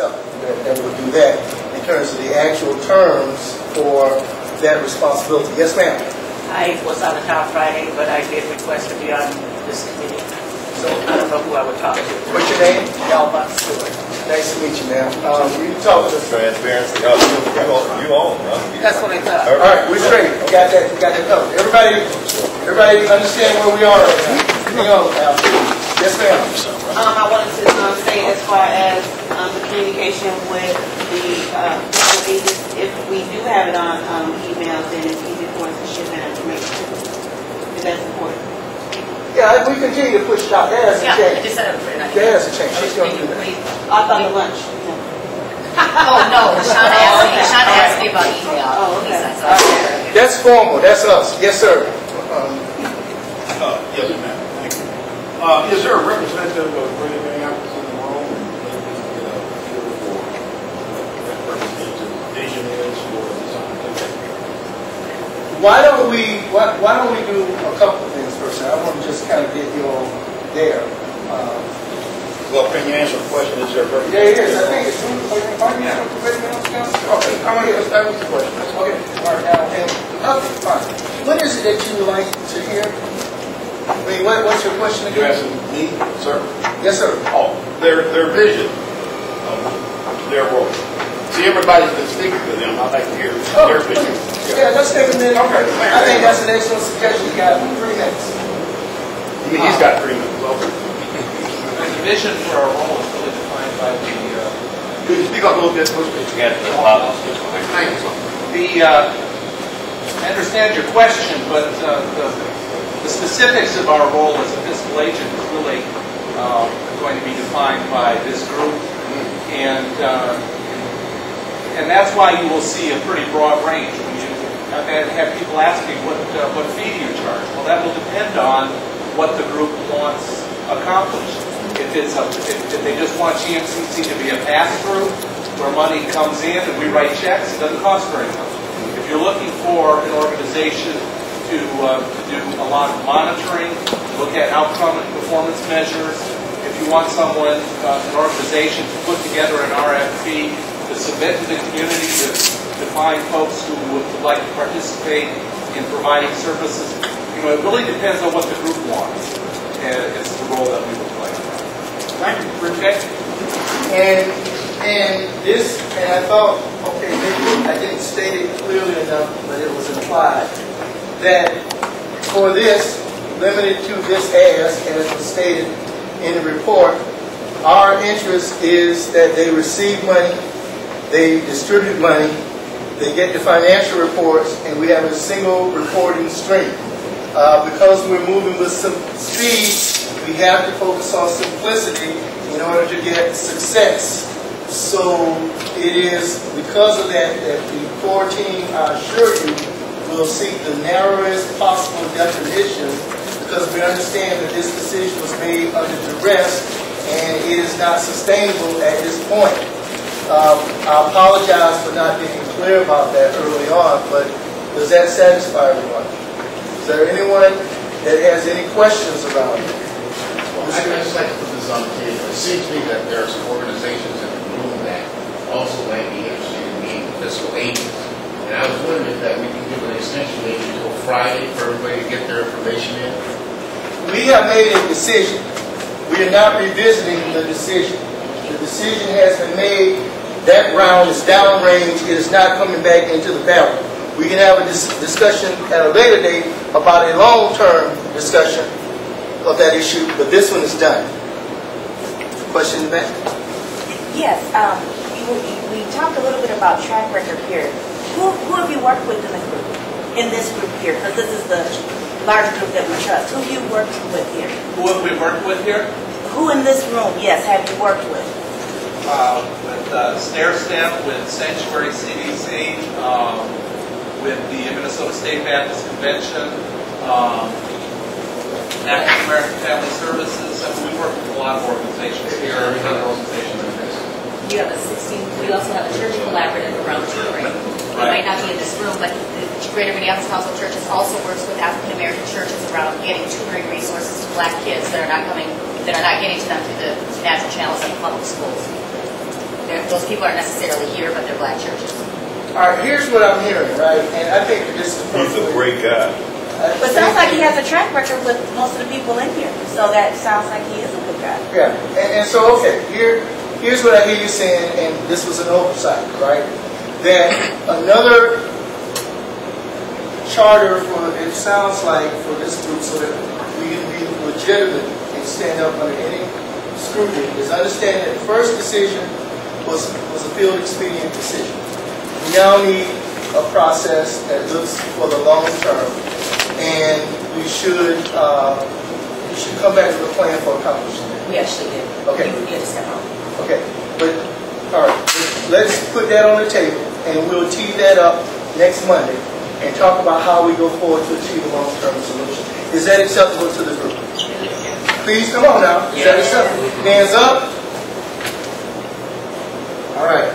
myself that will do that in terms of the actual terms for that responsibility. Yes, ma'am. I was out of town Friday, but I did request to be on this committee. So I don't know who I would talk to. What's your name? Alba Stewart. Nice to meet you, ma'am. You talk to us. Transparency. You own, huh? That's what I thought. All right, we're straight. Got that covered. Everybody understand where we are right now. Hang on, Al. Yes, ma'am. I wanted to say as far as the communication with the agents, if we do have it on email, then it's easy for us to ship that information to them. If that's important. Yeah, we continue to push it out. That has to change. I just said it for tonight. That has to change. She's going to do that. I thought the lunch. Oh, no, Sean asked me about email. Oh, okay. That's formal. That's us. Yes, sir. Yes, ma'am. Thank you. Is there a representative of Greater Minneapolis in the room? Why don't we do a couple of things first? I want to just kind of get you all there. Well, can you answer the question? Is there a representative? Yeah, it is. I think it's okay. I'm going to get started with the question. Okay. All right. Now, okay, fine. What is it that you would like to hear? I mean, what's your question again? You're asking me, sir? Yes, sir. Oh, their vision of their role. See, everybody's been speaking to them. I'd like to hear their vision. Yeah, let's take a minute. Okay. I think that's an excellent suggestion. You got 3 minutes. He's got 3 minutes. Okay. The vision for our role is really defined by the. Could you speak up a little bit? I understand your question, but the specifics of our role as a fiscal agent is really going to be defined by this group, and that's why you will see a pretty broad range. When you have people asking what fee do you charge? Well, that will depend on what the group wants accomplished. If they just want GMCC to be a pass-through where money comes in and we write checks, it doesn't cost very much. If you're looking for an organization to do a lot of monitoring, look at outcome and performance measures, if you want someone, an organization to put together an RFP to submit to the community to find folks who would like to participate in providing services, it really depends on what the group wants. And it's the role that we will play. Thank you. Okay. And I thought, okay, maybe I didn't state it clearly enough, but it was implied that for this, limited to this as was stated in the report, our interest is that they receive money, they distribute money, they get the financial reports, and we have a single reporting stream. Because we're moving with some speed, we have to focus on simplicity in order to get success. So it is because of that the core team, I assure you, will seek the narrowest possible definition, because we understand that this decision was made under duress and it is not sustainable at this point. I apologize for not being clear about that early on, but does that satisfy everyone? Is there anyone that has any questions around it? I'd just like to put this on the table. It seems to me that there are some organizations in the room that also might be interested in being fiscal agents. And I was wondering if that we can give an extension maybe until Friday for everybody to get their information in. We have made a decision. We are not revisiting the decision. The decision has been made. That round is downrange. It is not coming back into the ballot. We can have a discussion at a later date about a long-term discussion of that issue, but this one is done. Question in the back? Yes. We talked a little bit about track record here. Who have you worked with in the group, in this group here? Because this is the large group that we trust. Who have you worked with here? Who have we worked with here? Who in this room, yes, have you worked with? With Stair Step, with Sanctuary CDC, with the Minnesota State Baptist Convention, National American Family Services. We work with a lot of organizations here. Other organizations in this. You have a 16. We also have a church collaborative around tutoring. It might not be in this room, but the Greater Minneapolis Council of Churches also works with African American churches around getting tutoring resources to Black kids that are not getting to them through the natural channels of public schools. those people aren't necessarily here, but they're black churches. All right, here's what I'm hearing, right? And I think that this is He's a great guy. But it sounds like he has a track record with most of the people in here, so that sounds like he is a good guy. Yeah, and so, okay, here's what I hear you saying, and this was an oversight, right? That another charter for, it sounds like, for this group, so that we can be legitimate and stand up under any scrutiny, is understanding that the first decision was a field expedient decision. We now need a process that looks for the long term, and we should come back with a plan for accomplishing that. We actually did. Okay. You get to step out. Okay, but all right, let's put that on the table, and we'll tee that up next Monday and talk about how we go forward to achieve a long-term solution. Is that acceptable to the group? Please come on now. Is that acceptable? Hands up. All right.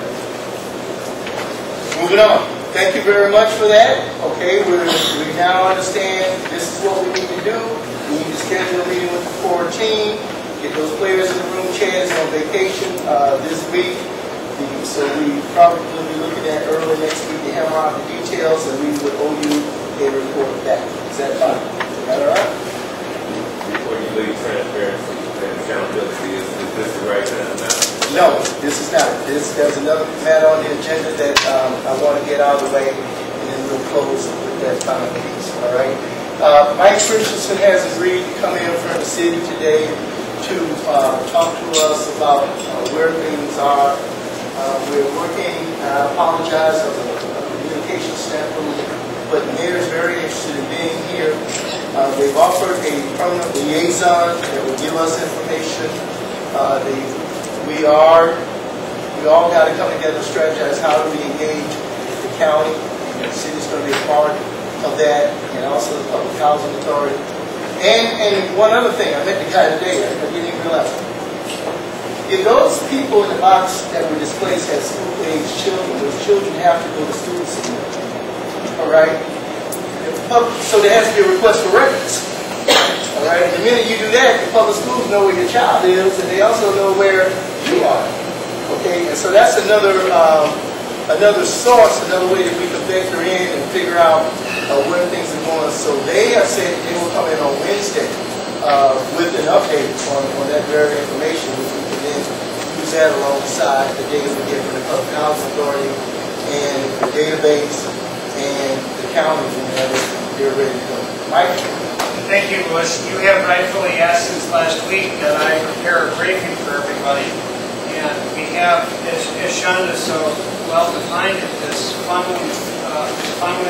Moving on. Thank you very much for that. Okay, we now understand this is what we need to do. We need to schedule a meeting with the core team, get those players in the room. Chad is on vacation this week, so we probably will be looking at early next week to hammer out the details, and we would owe you a report back. Is that fine? Is that all right? Before you leave, transparency and accountability, is this the right time now? No, this is not. There's another matter on the agenda that I want to get out of the way, and then we'll close with that final piece. All right. Mike Christenson has agreed to come in from the city today to talk to us about where things are. We're working. I apologize for the communication standpoint, but the mayor is very interested in being here. They've offered a permanent liaison that will give us information. We all got to come together and strategize how do we engage the county. The city's going to be a part of that, and also the Public Housing Authority. And one other thing, I met the guy today, I didn't even realize it. If those people in the box that were displaced had school-age children, those children have to go to school somewhere. All right? So there has to be a request for records. All right? The minute you do that, the public schools know where your child is, and they also know where you are. Okay? And so that's another source, another way that we can vector in and figure out where things are going. So they have said they will come in on Wednesday with an update on that very information, which we can then use that alongside the data we get from the Public Housing Authority and the database and the counties whenever they're ready to go. Mike? Thank you, Louis. You have rightfully asked since last week that I prepare a briefing for everybody. And we have, as Sean has so well defined it, this funneling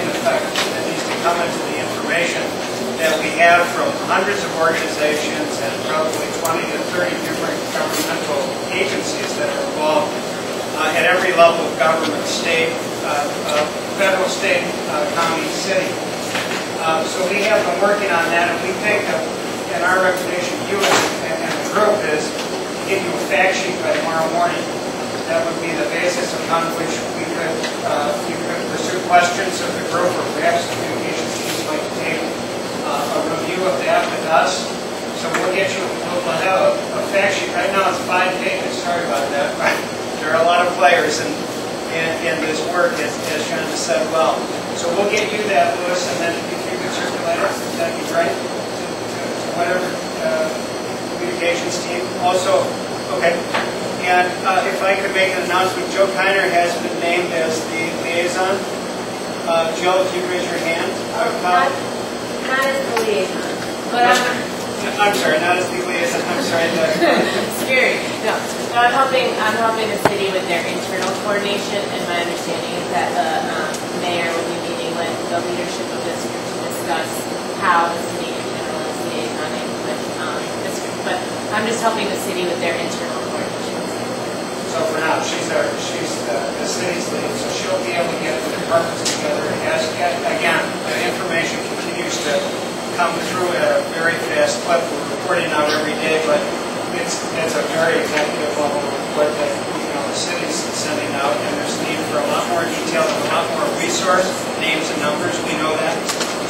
effect that needs to come into the information that we have from hundreds of organizations and probably 20 to 30 different governmental agencies that are involved at every level of government, state, federal, state, county, city. So we have been working on that, and we think that, and our recommendation to you and the group is to give you a fact sheet by tomorrow morning. That would be the basis upon which we could pursue questions of the group, or perhaps the communications teams might take a review of that with us. So we'll have a fact sheet. Right now it's 5 pages. Sorry about that. There are a lot of players in this work, as Sean has said well. So we'll get you that, Louis, and then if you could circulate it, that'd be great to whatever communications team. Also, okay. And if I could make an announcement, Joe Kiner has been named as the liaison. Joe, if you raise your hand. Not as the liaison, but I'm sorry, not as the liaison. I'm sorry. Scary. No, I'm helping the city with their internal coordination, and my understanding is that the mayor will be meeting with the leadership of this group to discuss how the city in general is liaisoning with this group. But I'm just helping the city with their internal coordination. So for now, she's the city's lead, so she'll be able to get the departments together. And again, the information continues to come through at a very fast clip. We're reporting out every day, but it's a very executive level report that the city's sending out, and there's need for a lot more detail and a lot more resource, names and numbers. We know that,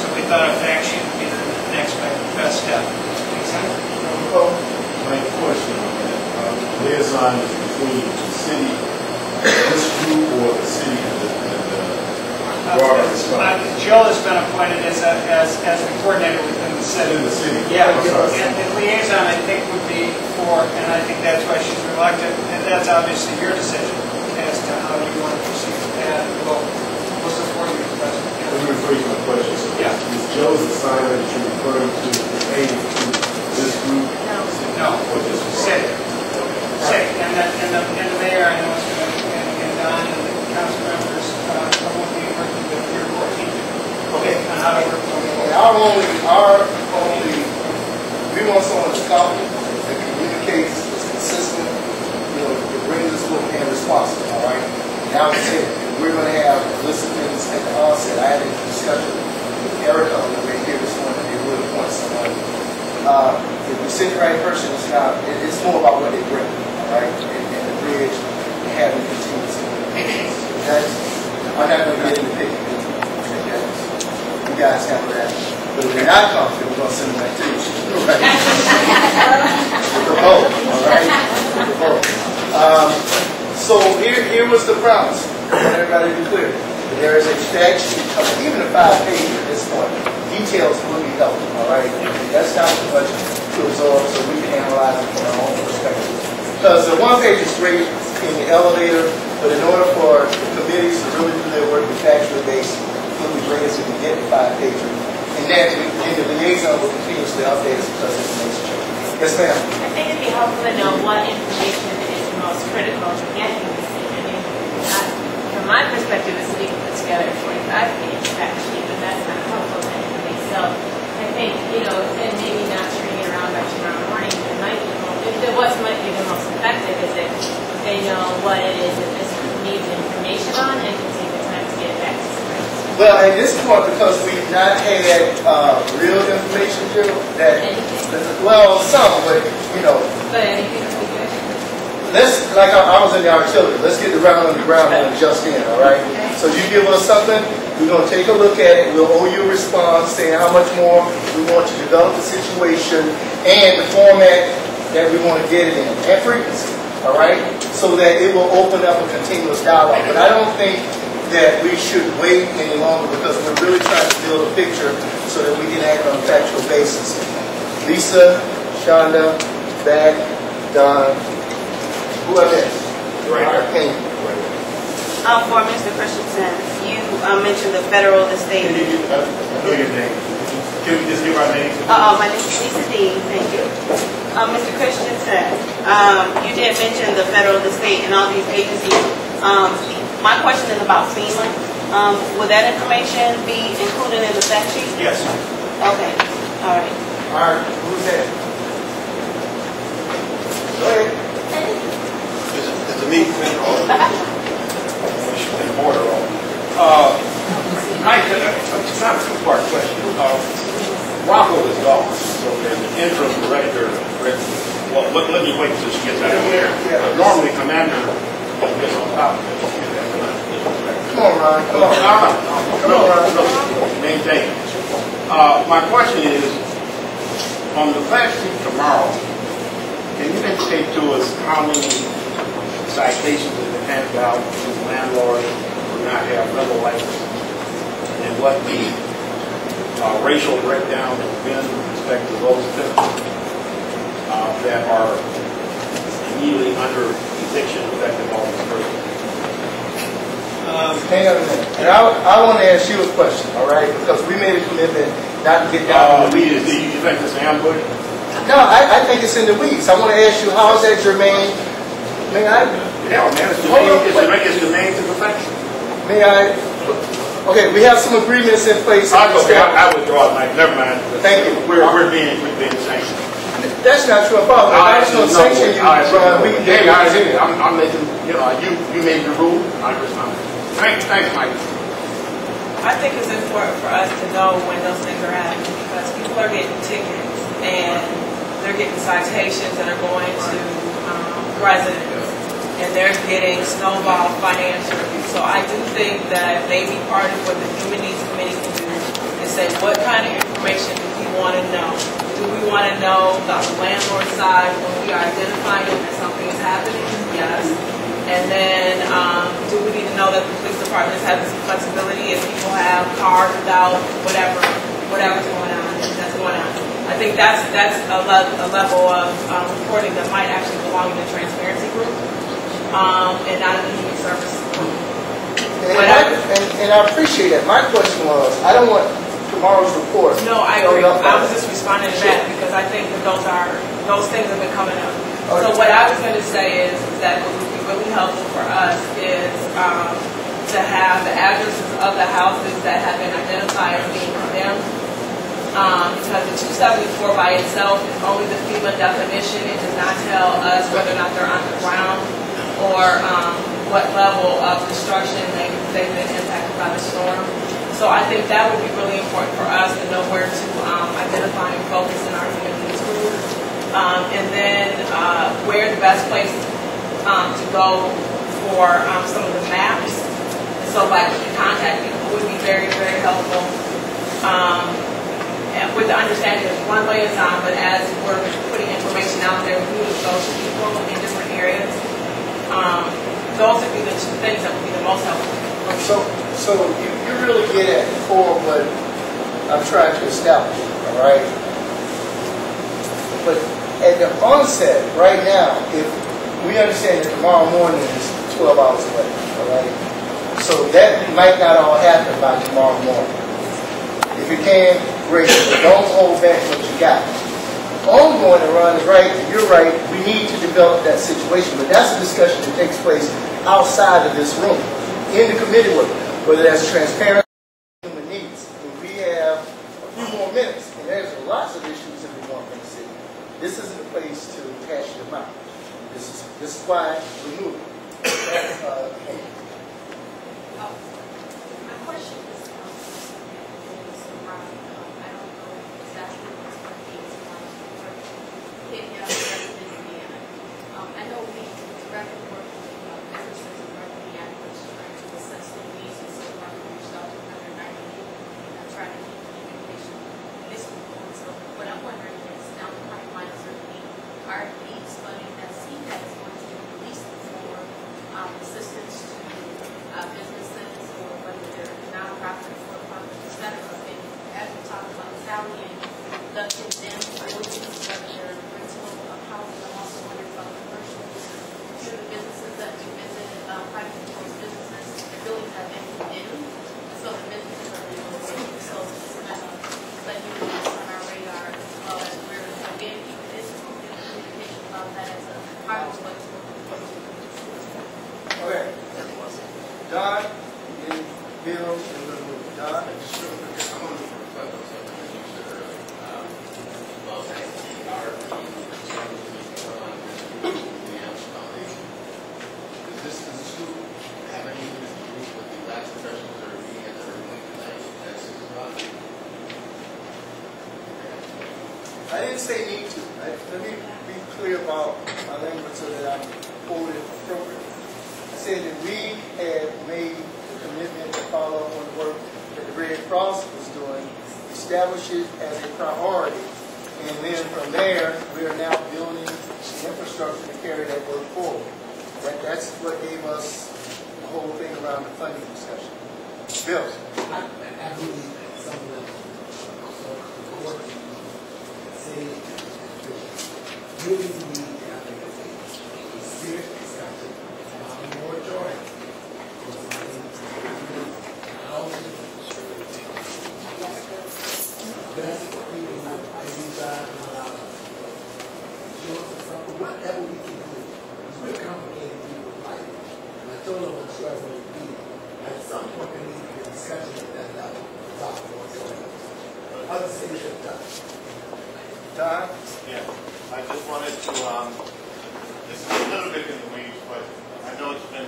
so we thought a fact sheet would be the next best step. Make sense? My question on that, liaison is between the city broader response. Jill has been appointed as the coordinator within the city. In the city. Yeah, and the liaison, I think, would be for, and I think that's why she's reluctant, and that's obviously your decision as to how you want to proceed. And we'll support you, Mr. President. Let me rephrase my question. So, Yeah. is Joe's assignment that you're referring to pertaining to this group? No, city. City, and the mayor, I know, and Don, and the council members, will be working with your board team. Okay, on how to work with them. And we want someone that's competent, that communicates, that's consistent, that brings us what and responsible, all right? Now we said, we're going to have a list of things at the onset. I had a discussion with Erica on the way here this morning, they would appoint someone. If we send the right person, it's more about what they bring, all right? And the bridge, and having continuous communication. I'm not going to get into picking people. You guys handle that. But if they're not confident, we're going to send them back to you. Right? With the vote, all right? With the vote. So here was the promise. I want everybody to be clear. There is a fact sheet, even a 5-page at this point. Details will be helpful, all right? That's not too much to absorb, so we can analyze it from our own perspective. Because the 1 page is great in the elevator, but in order for the committees to really do their work with factual base, it would be great if we can get the 5-pager. And then the liaison will continuously update us because of information change. Yes, ma'am. I think it'd be helpful to know what information is the most critical to getting this thing. I mean, from my perspective, the city can put together a 45-page fact sheet, but that's not helpful to anybody. So I think, and maybe not turning it around by tomorrow morning, but what might be the most effective is if they know what it is that this group needs information on and can take the time to get it back to somebody. Well, at this point, because we've not had real information, Jill, well, some, but, But anything would be good. like I was in the artillery, let's get the round on the ground and adjust in, all right? So you give us something, we're going to take a look at it, we'll owe you a response saying how much more we want to develop the situation and the format that we want to get it in, and frequency, all right? So that it will open up a continuous dialogue. But I don't think that we should wait any longer because we're really trying to build a picture so that we can act on a factual basis. Lisa, Shonda, Beck, Don, whoever else. Right. For Mr. Christensen, you mentioned the federal, the state. I know your name. Can we just give our names? My name is Lisa Dean, thank you. Mr. Christensen, you did mention the federal, the state, and all these agencies. My question is about FEMA. Will that information be included in the fact sheet? Yes. Okay, all right. All right, who's that? Go ahead. Is it me? Order Mike, it's not a two-part question. Rocco is gone, so there's an interim director. Well, let me wait until she gets out of here. Normally, commander gets on top of it. Come on, Ron. Come on. Come on, Ron. Maintain. My question is, on the fact sheet tomorrow, can you indicate to us how many citations have been handed out to landlords who do not have rental licenses, and what the racial breakdown has been with respect to those tenants that are immediately under eviction effective August 1st? Hang on a minute. And I want to ask you a question, all right? Because we made a commitment not to get down. Do you think this ambush? No, I think it's in the weeds. I want to ask you, how is that germane? May I? Yeah, man, it's the name to perfection. May I? Okay, we have some agreements in place. I withdraw it, Mike. Never mind. Thank you. We're being sanctioned. That's not true. I was going to sanction you, Ron. I'm making, you made the rule. I respond. Thanks, Mike. I think it's important for us to know when those things are happening because people are getting tickets and they're getting citations that are going to residents and they're getting snowballed financially. So I do think that maybe part of what the Human Needs Committee can do is say what kind of information do we want to know? Do we want to know about the landlord side when we are identifying that something is happening? Yes. And then do we need to know that the police department is having some flexibility if people have cars without whatever's going on, that's going on. I think that's a level of reporting that might actually belong in the transparency group and not in the human services group. And I appreciate that. My question was, I don't want tomorrow's report. No, I agree. I was just responding to that because I think that those things have been coming up. Okay. So what I was going to say is that what would be really helpful for us is to have the addresses of the houses that have been identified as being condemned. Because the 274 by itself is only the FEMA definition. It does not tell us whether or not they're underground or what level of destruction they've been impacted by the storm. So I think that would be really important for us to know where to identify and focus in our human needs group. And then where the best place to go for some of the maps. So like contact people would be very, very helpful. And with the understanding that one way is on, but as we're putting information out there, we need to go to people in different areas. Those would be the two things that would be the most helpful. So you really get at the core of what I'm trying to establish, all right? But at the onset, right now, if we understand that tomorrow morning is 12 hours away, all right? So that might not all happen by tomorrow morning. If you can, great, but don't hold back what you got. Ongoing to run is right, and you're right, we need to develop that situation, but that's a discussion that takes place outside of this room, in the committee work, whether that's transparent human needs. And we have a few more minutes, and there's lots of issues that we want from the city. This isn't a place to hash them out. This is why we're moving. My question is, I don't know exactly what's going to be I know we directly work with businesses in North-Minneapolis trying to assess the needs and so far we reached out to 198 and trying to keep communication this going. So what I'm wondering is down the pipeline certainly are these funding that CPED is going to release for assistance to businesses or whether they're non-profit or profit, etc. And as we talk about Sally and the condemned buildings, whether they're rental of housing, I'm also wondering about commercial uses. Two of the businesses that we visited, private businesses, the buildings have been condemned, so the businesses are relocated. So it's kind of letting you know on our radar as well as we're again keeping this communication about that as a part of what we're doing. Okay. Don, and Bill, and Don. Just real quick, I want to reflect on something that you said earlier. About does the school have any group with the last professionals that are meeting at the early tonight at 6 o'clock? I didn't say need to. Let me be clear about my language so that I'm quoted appropriately. I said that we had made a commitment to follow up on the work that the Red Cross was doing, establish it as a priority, and then from there, we are now building the infrastructure to carry that work forward. That's what gave us the whole thing around the funding discussion. Bill? I believe that some of them the court say really need to have a serious discussion about a moratorium. That's what people whatever we can do. We're complicating people's life. And I told them I'm struggling with people. At some point, there needs to be a discussion at that level about what's going on. Other cities have done. Don? Yeah, I just wanted to, this is a little bit in the weeds, but I know it's been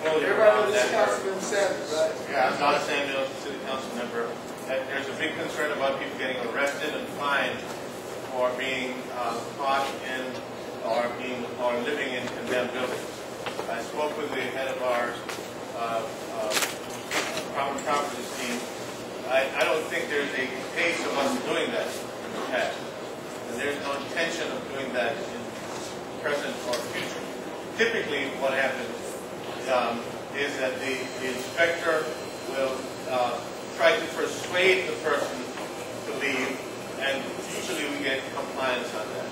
floating around that. Councilman Sanders, right? Yeah, I'm Don Samuels, city council member. There's a big concern about people getting arrested and fined for being caught in or living in condemned buildings. I spoke with the head of our common properties team. I don't think there's a case of us doing that in the past. And there's no intention of doing that in present or future. Typically what happens is that the inspector will try to persuade the person to leave, and usually we get compliance on that.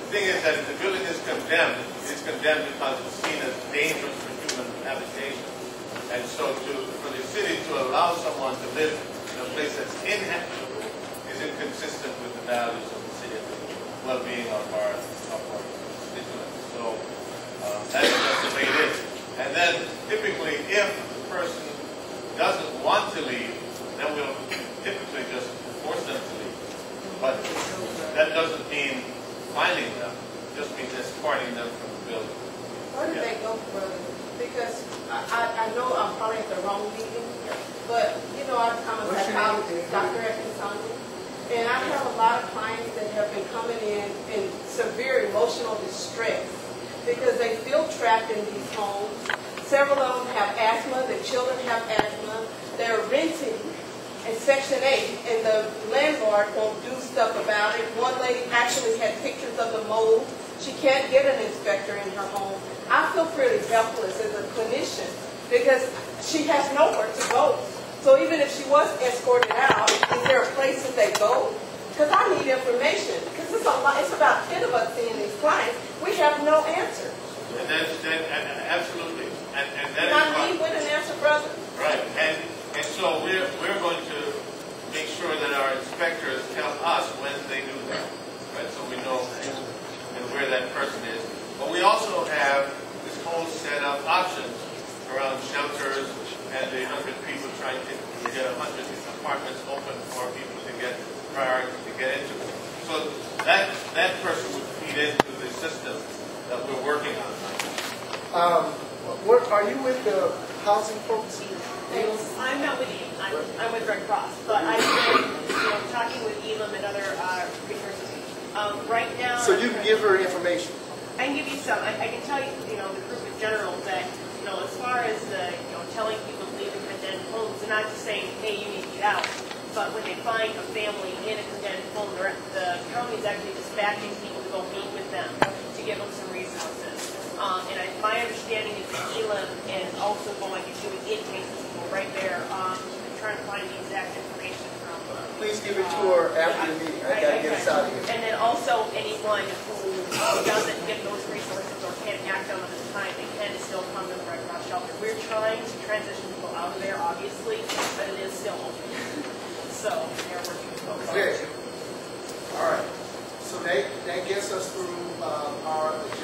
The thing is that if the building is condemned, it's condemned because it's seen as dangerous for human habitation. And so for the city to allow someone to live in a place that's inhabitable is inconsistent with the values of the city and the well-being of our constituents. So that's just the way it is. And then typically if the person doesn't want to leave, then we'll typically just force them to leave. But that doesn't mean finding them, it just means escorting them from the building. Where did they go, brother? Because I know I'm probably at the wrong meeting, but you know I'm a psychologist, Dr. Atkinson, and I have a lot of clients that have been coming in severe emotional distress because they feel trapped in these homes. Several of them have asthma, their children have asthma, they're renting in Section 8, and the landlord won't do stuff about it. One lady actually had pictures of the mold. She can't get an inspector in her home. I feel pretty helpless as a clinician because she has nowhere to go. So even if she was escorted out, is there a place that they go? Because I need information. Because it's about 10 of us seeing these clients. We have no answer. And absolutely. And that Can I leave with an answer, brother? Right. And so we're going to make sure that our inspectors tell us when they do that. Right. So we know and where that person is. But we also have this whole set of options around shelters and the 100 people trying to get 100 apartments open for people to get priority to get into. So that person would feed into the system that we're working on. What are you with the housing folks? I'm not with you. I'm with Red Cross, but I've been talking with Elam and other resources. Right now, So you give her information. I can give you some. I can tell you, the group in general that, as far as telling people to leave in condemned homes, they're not just saying, hey, you need to get out. But when they find a family in a condemned home, the county is actually dispatching people to go meet with them to give them some resources. And my understanding is that Elam is also going and doing intake people right there, trying to find the exact information from. Please give it to her after the meeting. I gotta get us out of here. And then also anyone who doesn't get those resources or can't act on them at the time, they can still come to the Red Cross shelter. We're trying to transition people out of there, obviously, but it is still open. So they're working with folks. All right. So that gets us through our agenda.